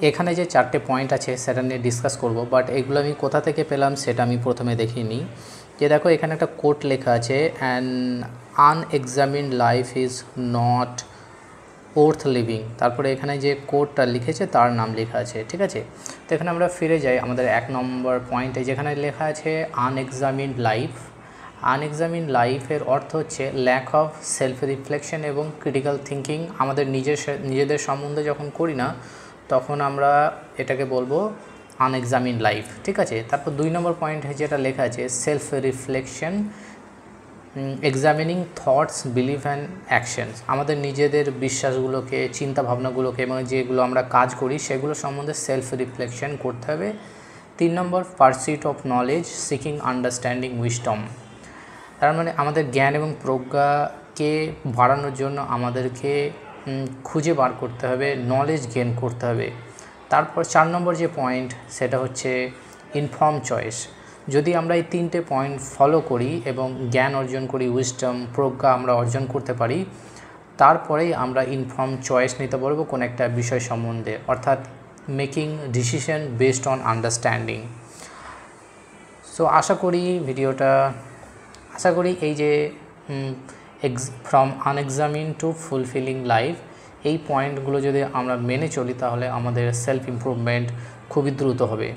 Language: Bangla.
এখানে যে 4টে পয়েন্ট আছে সেটা নিয়ে ডিসকাস করব, বাট এগুলো আমি কোথা থেকে পেলাম সেটা আমি প্রথমে দেখিয়ে নিই। যে দেখো এখানে একটা কোট লেখা আছে, an unexamined life is not worth living. তারপরে এখানে যে কোটটা লিখেছে তার নাম লেখা আছে, ঠিক আছে। তো এখানে আমরা ফিরে যাই আমাদের 1 নম্বর পয়েন্টে, যেখানে লেখা আছে আনএক্সামিনড লাইফ। আনএক্সামিনড লাইফের অর্থ হচ্ছে ল্যাক অফ সেলফ রিফ্লেকশন এবং ক্রিটিক্যাল থিঙ্কিং। আমাদের নিজেদের সম্বন্ধে যখন করি না তখন আমরা এটাকে বলবো আনএক্সামিনড লাইফ, ঠিক আছে। তারপর 2 নম্বর পয়েন্ট যেটা লেখা আছে self reflection, examining thoughts, believe and actions. আমাদের নিজেদের বিশ্বাসগুলোকে, চিন্তা ভাবনাগুলোকে এবং যেগুলো আমরা কাজ করি সেগুলো সম্বন্ধে সেলফ রিফ্লেকশন করতে হবে। 3 নম্বর pursuit of knowledge, seeking understanding wisdom. তার মানে আমাদের জ্ঞান এবং প্রজ্ঞাকে বাড়ানোর জন্য আমাদেরকে খুঁজে বার করতে হবে, নলেজ গেন করতে হবে। তারপর 4 নম্বর যে পয়েন্ট সেটা হচ্ছে ইনফর্ম চয়েস। যদি আমরা এই 3টে পয়েন্ট ফলো করি এবং জ্ঞান অর্জন করি, উইজডম, প্রজ্ঞা আমরা অর্জন করতে পারি, তারপরেই আমরা ইনফর্ম চয়েস নিতে পারবো কোনো একটা বিষয় সম্বন্ধে, অর্থাৎ making decision based on understanding. So আশা করি এই যে from unexamined to fulfilling life, এই পয়েন্টগুলো যদি আমরা মেনে চলি তাহলে আমাদের সেলফ ইমপ্রুভমেন্ট খুবই দ্রুত হবে।